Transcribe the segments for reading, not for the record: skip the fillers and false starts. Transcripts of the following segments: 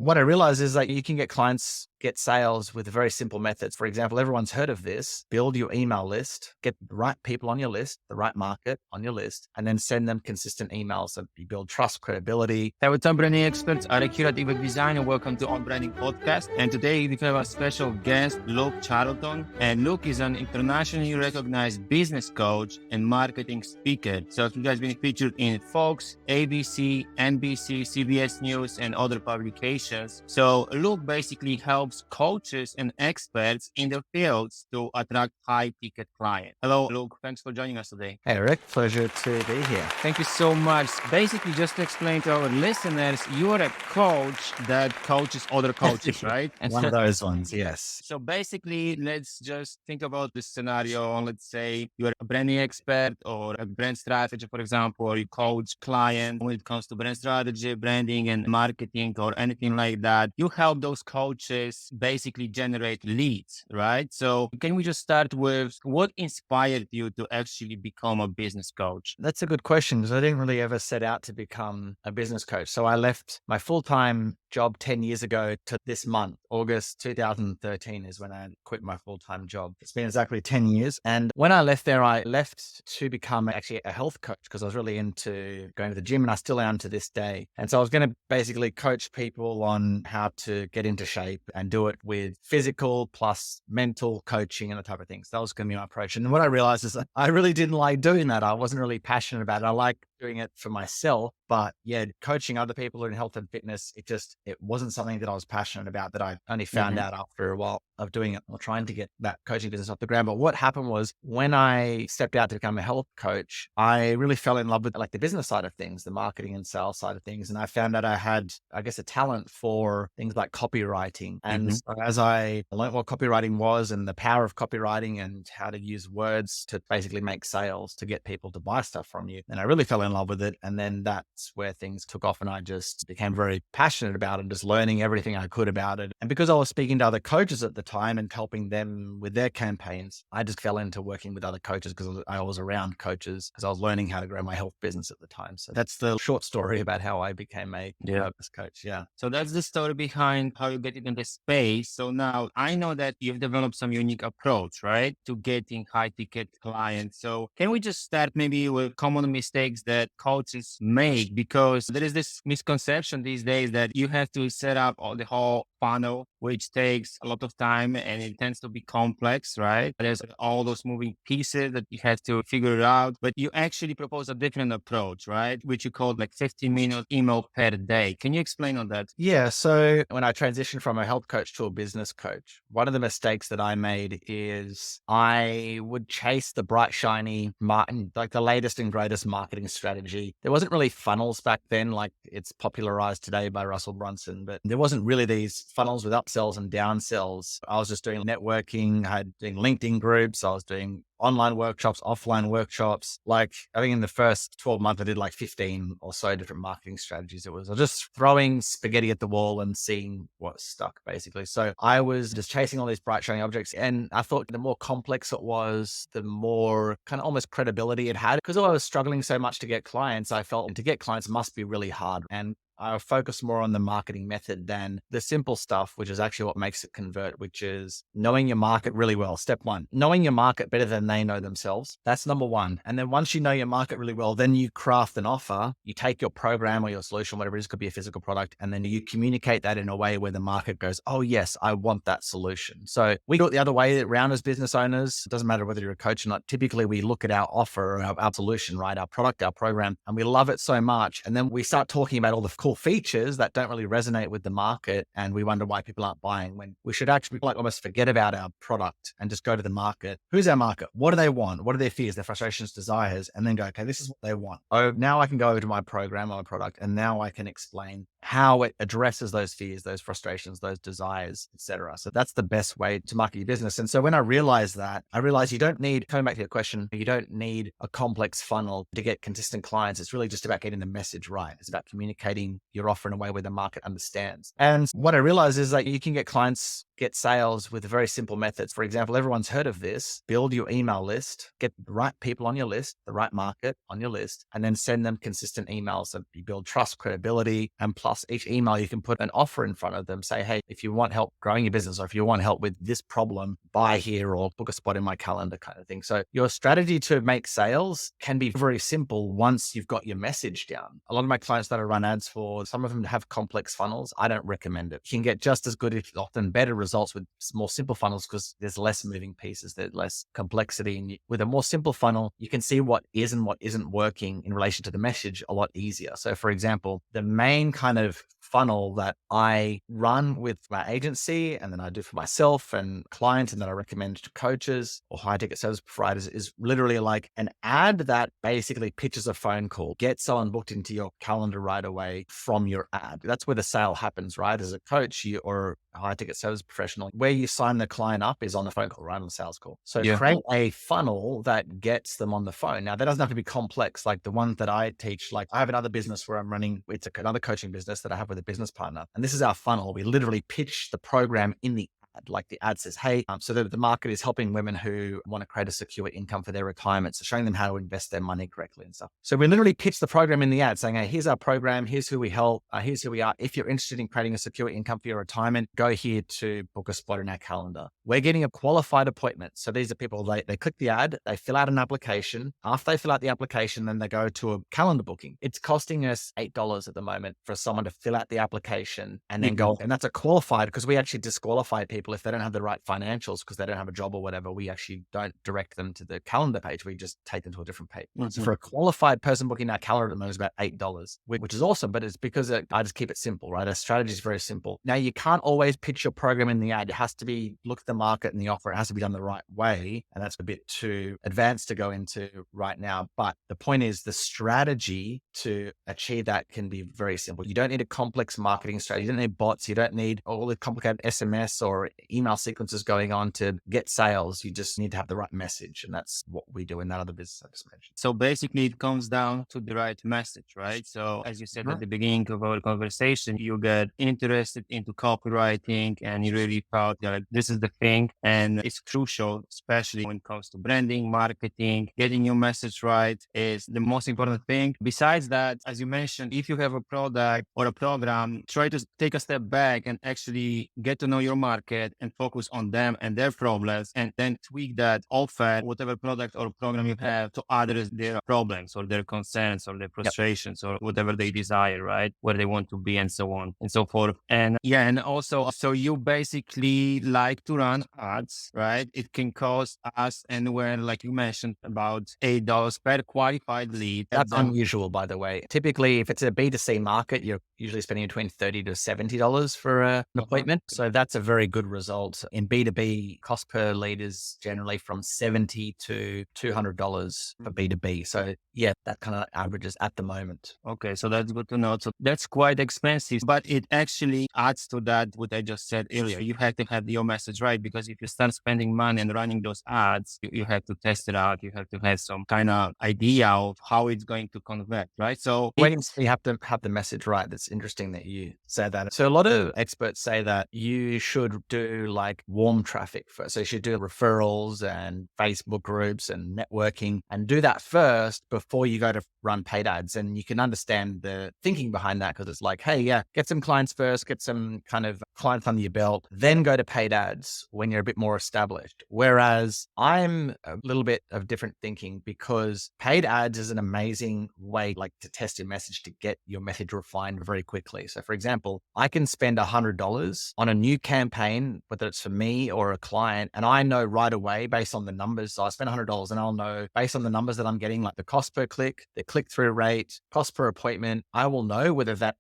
what I realized is that you can get clients, get sales with very simple methods. For example, everyone's heard of this: build your email list, get the right people on your list, the right market on your list, and then send them consistent emails. So you build trust, credibility. Hey, what's up, branding experts? Arek here at Event Design, and welcome to On Branding Podcast. And today we have a special guest, Luke Charlton. And Luke is an internationally recognized business coach and marketing speaker. So he has been featured in Fox, ABC, NBC, CBS News, and other publications. So Luke basically helps coaches and experts in their fields to attract high-ticket clients. Hello, Luke. Thanks for joining us today. Hey, Rick, pleasure to be here. Thank you so much. Basically, just to explain to our listeners, you're a coach that coaches other coaches, right? And one of those ones, yes. So basically, let's just think about this scenario. Let's say you're a branding expert or a brand strategy, for example, or you coach clients when it comes to brand strategy, branding and marketing or anything like that. You help those coaches basically generate leads, right? So can we just start with what inspired you to actually become a business coach? That's a good question, because I didn't really ever set out to become a business coach. So I left my full-time job 10 years ago to this month. August 2013 is when I quit my full-time job. It's been exactly 10 years. And when I left there, I left to become actually a health coach, because I was really into going to the gym, and I still am to this day. And so I was going to basically coach people on how to get into shape and do it with physical plus mental coaching and the type of things. That was going to be my approach. And what I realized is that I really didn't like doing that. I wasn't really passionate about it. I like doing it for myself, but yeah, coaching other people in health and fitness, it wasn't something that I was passionate about, that I only found out after a while of doing it or trying to get that coaching business off the ground. But what happened was, when I stepped out to become a health coach, I really fell in love with like the business side of things, the marketing and sales side of things. And I found that I had, I guess, a talent for things like copywriting. And so as I learned what copywriting was and the power of copywriting and how to use words to basically make sales to get people to buy stuff from you, and I really fell in love with it. And then that's where things took off, and I just became very passionate about it, just learning everything I could about it. And because I was speaking to other coaches at the time and helping them with their campaigns, I just fell into working with other coaches because I was around coaches, because I was learning how to grow my health business at the time. So that's the short story about how I became a business coach. Yeah. So that's the story behind how you get into the space. So now I know that you've developed some unique approach, right, to getting high ticket clients. So can we just start maybe with common mistakes that coaches make? Because there is this misconception these days that you have to set up the whole funnel, which takes a lot of time and it tends to be complex, right? There's all those moving pieces that you have to figure it out, but you actually propose a different approach, right? Which you call like 15-minute email per day. Can you explain on that? Yeah. So when I transitioned from a health coach to a business coach, one of the mistakes that I made is I would chase the bright, shiny, like the latest and greatest marketing strategy. There wasn't really funnels back then, like it's popularized today by Russell Brunson, but there wasn't really these funnels with upsells and downsells. I was just doing networking, I had doing LinkedIn groups, I was doing online workshops, offline workshops. Like I think in the first 12 months, I did like 15 or so different marketing strategies. I was just throwing spaghetti at the wall and seeing what stuck, basically. So I was just chasing all these bright shiny objects. And I thought the more complex it was, the more kind of almost credibility it had. Because I was struggling so much to get clients, I felt to get clients must be really hard. And I focus more on the marketing method than the simple stuff, which is actually what makes it convert, which is knowing your market really well. Step one, knowing your market better than they know themselves. That's number one. And then once you know your market really well, then you craft an offer. You take your program or your solution, whatever it is, could be a physical product, and then you communicate that in a way where the market goes, oh yes, I want that solution. So we go the other way around as business owners. It doesn't matter whether you're a coach or not. Typically we look at our offer, our solution, right? Our product, our program, and we love it so much. And then we start talking about all the cool features that don't really resonate with the market, and we wonder why people aren't buying, when we should actually like almost forget about our product and just go to the market. Who's our market? What do they want? What are their fears, their frustrations, desires? And then go, okay, this is what they want. Oh, now I can go over to my program or my product, and now I can explain how it addresses those fears, those frustrations, those desires, etc. So that's the best way to market your business. And so when I realized that, I realized you don't need, coming back to your question, you don't need a complex funnel to get consistent clients. It's really just about getting the message right. It's about communicating giving your offer in a way where the market understands. And what I realized is that you can get clients get sales with very simple methods. For example, everyone's heard of this: build your email list, get the right people on your list, the right market on your list, and then send them consistent emails. So you build trust, credibility, and plus each email you can put an offer in front of them. Say, hey, if you want help growing your business, or if you want help with this problem, buy here or book a spot in my calendar, kind of thing. So your strategy to make sales can be very simple once you've got your message down. A lot of my clients that I run ads for, some of them have complex funnels. I don't recommend it. You can get just as good, if often better results with more simple funnels because there's less moving pieces, there's less complexity. And with a more simple funnel, you can see what is and what isn't working in relation to the message a lot easier. So for example, the main kind of funnel that I run with my agency and then I do for myself and clients and that I recommend to coaches or high ticket service providers is literally like an ad that basically pitches a phone call, get someone booked into your calendar right away from your ad. That's where the sale happens, right? As a coach or a high ticket service professional, where you sign the client up is on the phone call, right? On the sales call. So create a funnel that gets them on the phone. Now that doesn't have to be complex. Like the ones that I teach, like I have another business where I'm running, it's another coaching business that I have with a business partner. And this is our funnel. We literally pitch the program in the ad. Like the ad says, hey, so the market is helping women who want to create a secure income for their retirement. So showing them how to invest their money correctly and stuff. So we literally pitch the program in the ad saying, hey, here's our program. Here's who we help. Here's who we are. If you're interested in creating a secure income for your retirement, go here to book a spot in our calendar. We're getting a qualified appointment. So these are people, they click the ad, they fill out an application. After they fill out the application, then they go to a calendar booking. It's costing us $8 at the moment for someone to fill out the application and then go. And that's a qualified, because we actually disqualify people if they don't have the right financials because they don't have a job or whatever. We actually don't direct them to the calendar page. We just take them to a different page. So for a qualified person booking our calendar at the moment is about $8, which is awesome, but it's because I just keep it simple, right? Our strategy is very simple. Now you can't always pitch your program in the ad. It has to be, look at the market and the offer. It has to be done the right way. And that's a bit too advanced to go into right now. But the point is the strategy to achieve that can be very simple. You don't need a complex marketing strategy. You don't need bots. You don't need all the complicated SMS or email sequences going on to get sales. You just need to have the right message. And that's what we do in that other business I just mentioned. So basically it comes down to the right message, right? So as you said at the beginning of our conversation, you get interested into copywriting and you really felt like this is the thing. And it's crucial, especially when it comes to branding, marketing, getting your message right is the most important thing. Besides that, as you mentioned, if you have a product or a program, try to take a step back and actually get to know your market and focus on them and their problems, and then tweak that offer, whatever product or program you have, to address their problems or their concerns or their frustrations or whatever they desire, right? Where they want to be and so on and so forth. And yeah, and also, so you basically like to run ads, right? It can cost us anywhere, like you mentioned, about $8 per qualified lead. That's unusual, by the way. Typically, if it's a B2C market, you're usually spending between $30 to $70 for an appointment. So that's a very good result. In B2B, cost per lead is generally from $70 to $200 for B2B. So yeah, that kind of averages at the moment. Okay, so that's good to know. So that's quite expensive, but it actually adds to that what I just said earlier. You have to have your message right, because if you start spending money and running those ads, you have to test it out. You have to have some kind of idea of how it's going to convert, right? So when you have to have the message right, that's interesting that you said that. So a lot of experts say that you should do like warm traffic first. So you should do referrals and Facebook groups and networking and do that first before you go to run paid ads. And you can understand the thinking behind that, because it's like, hey, yeah, get some clients first, get some kind of clients under your belt, then go to paid ads when you're a bit more established. Whereas I'm a little bit of different thinking, because paid ads is an amazing way like to test your message, to get your message refined very quickly. So for example, I can spend $100 on a new campaign, whether it's for me or a client, and I know right away based on the numbers. So I spend $100 and I'll know based on the numbers that I'm getting, like the cost per click, the click-through rate, cost per appointment, I will know whether that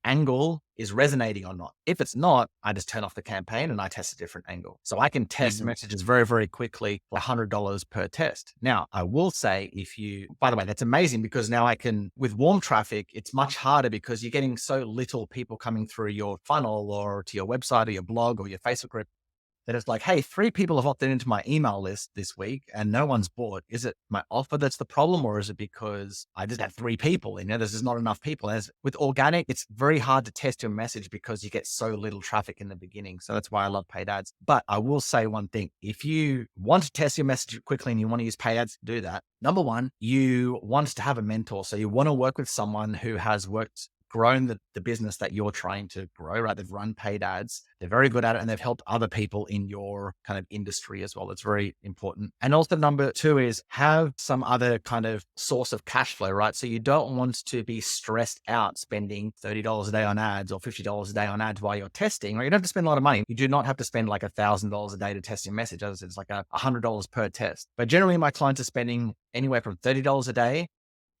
angle is resonating or not. If it's not, I just turn off the campaign and I test a different angle. So I can test messages very, very quickly for $100 per test. Now, I will say by the way, that's amazing, because now I can, with warm traffic, it's much harder because you're getting so little people coming through your funnel or to your website or your blog or your Facebook group. that it's like, hey, 3 people have opted into my email list this week and no one's bought. Is it my offer that's the problem, or is it because I just have 3 people? There's just not enough people. As with organic, it's very hard to test your message because you get so little traffic in the beginning. So that's why I love paid ads. But I will say one thing: if you want to test your message quickly and you want to use paid ads to do that, number one, you want to have a mentor. So you want to work with someone who has grown the business that you're trying to grow, right? They've run paid ads. They're very good at it and they've helped other people in your kind of industry as well. It's very important. And also number 2 is have some other kind of source of cash flow, right? So you don't want to be stressed out spending $30 a day on ads or $50 a day on ads while you're testing, right? You don't have to spend a lot of money. You do not have to spend like $1,000 a day to test your message. As I said, it's like $100 per test. But generally my clients are spending anywhere from $30 a day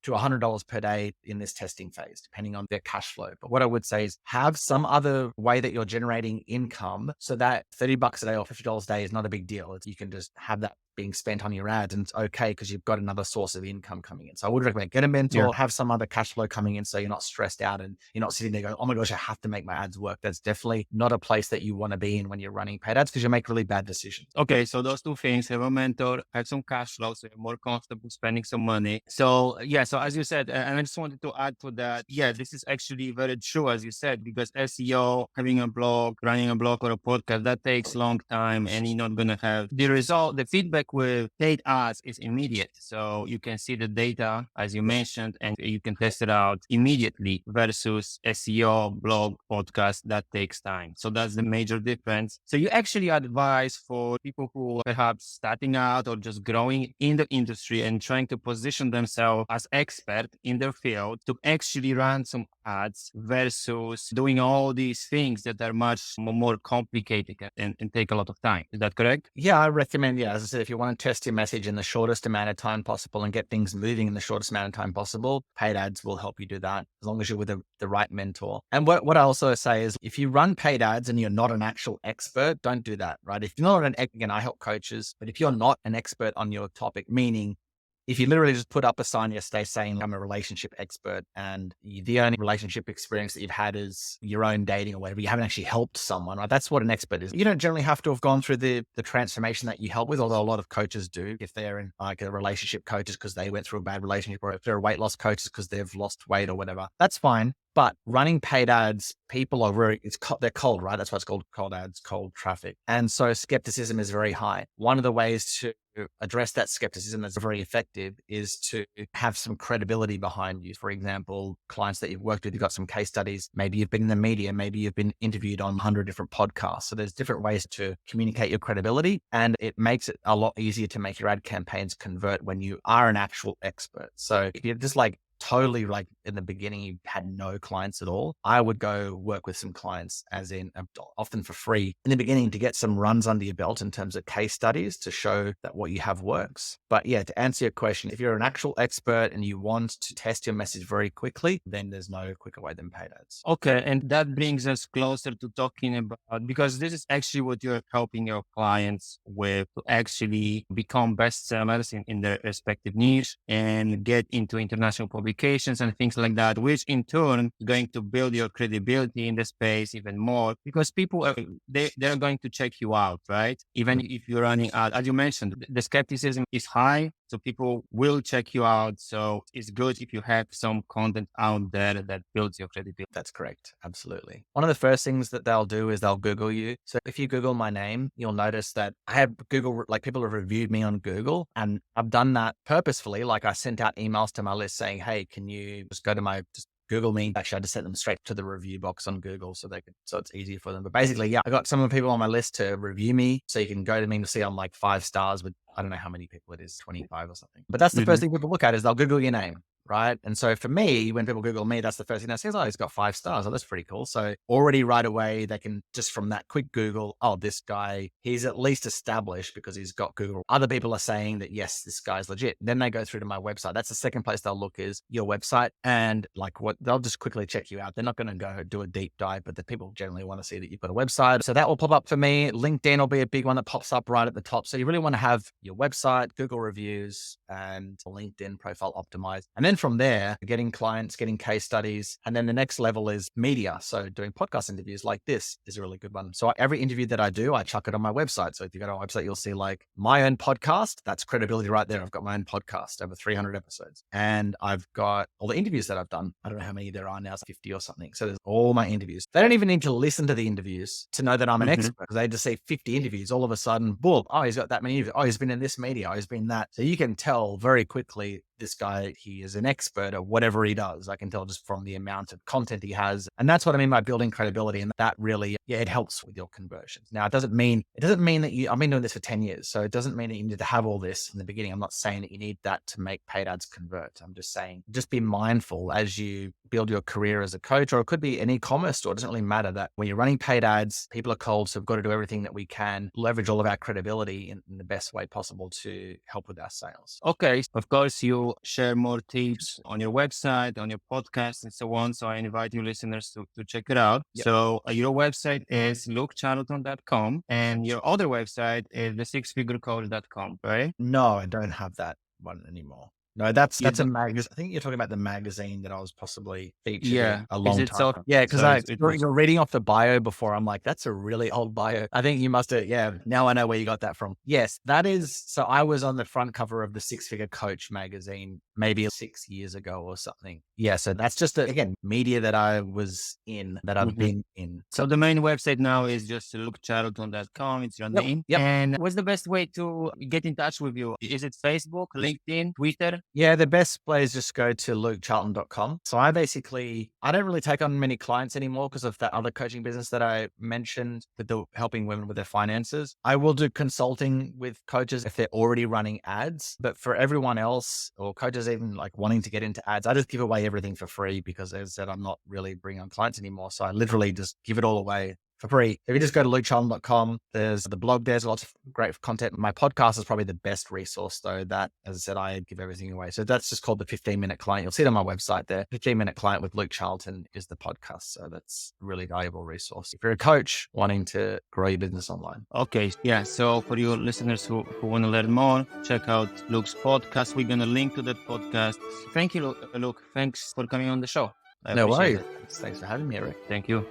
to $100 per day in this testing phase, depending on their cash flow. But what I would say is have some other way that you're generating income so that $30 a day or $50 a day is not a big deal. You can just have that being spent on your ads and it's okay because you've got another source of income coming in. So I would recommend get a mentor, have some other cash flow coming in so you're not stressed out and you're not sitting there going, oh my gosh, I have to make my ads work. That's definitely not a place that you want to be in when you're running paid ads because you make really bad decisions. Okay, so those 2 things: have a mentor, have some cash flow, so you're more comfortable spending some money. So so as you said, and I just wanted to add to that, this is actually very true, as you said, because SEO, having a blog, running a blog or a podcast, that takes a long time and you're not going to have the result. The feedback with paid ads is immediate. So you can see the data, as you mentioned, and you can test it out immediately versus SEO, blog, podcast, that takes time. So that's the major difference. So you actually advise for people who are perhaps starting out or just growing in the industry and trying to position themselves as expert in their field to actually run some ads versus doing all these things that are much more complicated and take a lot of time. Is that correct? Yeah, I recommend, as I said, if you want to test your message in the shortest amount of time possible and get things moving in the shortest amount of time possible, paid ads will help you do that as long as you're with the right mentor. And what I also say is if you run paid ads and you're not an actual expert, don't do that, right? If you're not again, I help coaches, but if you're not an expert on your topic, meaning if you literally just put up a sign yesterday saying I'm a relationship expert and the only relationship experience that you've had is your own dating or whatever, you haven't actually helped someone, right? That's what an expert is. You don't generally have to have gone through the transformation that you help with, although a lot of coaches do. If they're in like a relationship coaches because they went through a bad relationship, or if they're weight loss coaches because they've lost weight or whatever, that's fine. But running paid ads, people are they're cold, right? That's why it's called cold ads, cold traffic. And so skepticism is very high. One of the ways to address that skepticism that's very effective is to have some credibility behind you. For example, clients that you've worked with, you've got some case studies. Maybe you've been in the media. Maybe you've been interviewed on 100 different podcasts. So there's different ways to communicate your credibility, and it makes it a lot easier to make your ad campaigns convert when you are an actual expert. So if you're just like totally like in the beginning, you had no clients at all, I would go work with some clients, as in often for free in the beginning, to get some runs under your belt in terms of case studies to show that what you have works. But to answer your question, if you're an actual expert and you want to test your message very quickly, then there's no quicker way than paid ads. Okay. And that brings us closer to talking about, because this is actually what you're helping your clients with, to actually become bestsellers in their respective niche and get into international publications and things like that, which in turn is going to build your credibility in the space even more, because people are, they're going to check you out, right? Even if you're running out, as you mentioned, the skepticism is high. So people will check you out. So it's good if you have some content out there that builds your credibility. That's correct. Absolutely. One of the first things that they'll do is they'll Google you. So if you Google my name, you'll notice that I have Google, like people have reviewed me on Google, and I've done that purposefully. Like I sent out emails to my list saying, hey, can you just go to just Google me? Actually, I just sent them straight to the review box on Google so it's easier for them. But basically, I got some of the people on my list to review me. So you can go to me to see I'm like 5 stars with, I don't know how many people it is, 25 or something. But that's the first thing people look at is they'll Google your name. Right. And so for me, when people Google me, that's the first thing that says, oh, he's got 5 stars. Oh, that's pretty cool. So already right away, they can just from that quick Google, oh, this guy, he's at least established because he's got Google. Other people are saying that, yes, this guy's legit. Then they go through to my website. That's the second place they'll look is your website. And like they'll just quickly check you out. They're not going to go do a deep dive, but the people generally want to see that you've got a website. So that will pop up for me. LinkedIn will be a big one that pops up right at the top. So you really want to have your website, Google reviews, and LinkedIn profile optimized. And then then from there, getting clients, getting case studies. And then the next level is media. So doing podcast interviews like this is a really good one. So every interview that I do, I chuck it on my website. So if you go to our website, you'll see like my own podcast. That's credibility right there. I've got my own podcast, over 300 episodes. And I've got all the interviews that I've done. I don't know how many there are now, 50 or something. So there's all my interviews. They don't even need to listen to the interviews to know that I'm an expert. They just see 50 interviews. All of a sudden, boom, oh, he's got that many interviews. Oh, he's been in this media. Oh, he's been that. So you can tell very quickly this guy, he is an expert at whatever he does. I can tell just from the amount of content he has. And that's what I mean by building credibility. And that really, it helps with your conversions. Now, it doesn't mean that I've been doing this for 10 years. So it doesn't mean that you need to have all this in the beginning. I'm not saying that you need that to make paid ads convert. I'm just saying, just be mindful as you build your career as a coach, or it could be an e-commerce store. It doesn't really matter that when you're running paid ads, people are cold. So we've got to do everything that we can, leverage all of our credibility in the best way possible to help with our sales. Okay. Of course, you share more tips on your website, on your podcast, and so on. So I invite you listeners to check it out. Yep. So your website is lukecharlton.com and your other website is thesixfigurecoach.com, right? No, I don't have that one anymore. No, that's a magazine. I think you're talking about the magazine that I was possibly featured in a long time ago. Yeah, because you're reading off the bio before. I'm like, that's a really old bio. I think you must have, now I know where you got that from. Yes, that is. So I was on the front cover of the Six Figure Coach magazine maybe 6 years ago or something. Yeah, so that's just, again, media that I was in, that I've been in. So the main website now is just lukecharlton.com. It's your name. Yep. And what's the best way to get in touch with you? Is it Facebook, LinkedIn, Twitter? Yeah, the best way is just go to lukecharlton.com. So I don't really take on many clients anymore because of that other coaching business that I mentioned with helping women with their finances. I will do consulting with coaches if they're already running ads, but for everyone else or coaches even like wanting to get into ads, I just give away everything for free because as I said, I'm not really bringing on clients anymore. So I literally just give it all away for free. If you just go to lukecharlton.com, there's the blog, there's lots of great content. My podcast is probably the best resource though, that, as I said, I give everything away. So that's just called the 15-minute client. You'll see it on my website there. 15-minute client with Luke Charlton is the podcast. So that's a really valuable resource if you're a coach wanting to grow your business online. Okay. Yeah. So for you listeners who want to learn more, check out Luke's podcast. We're going to link to that podcast. Thank you, Luke. Thanks for coming on the show. No worries. Thanks for having me, Arek. Thank you.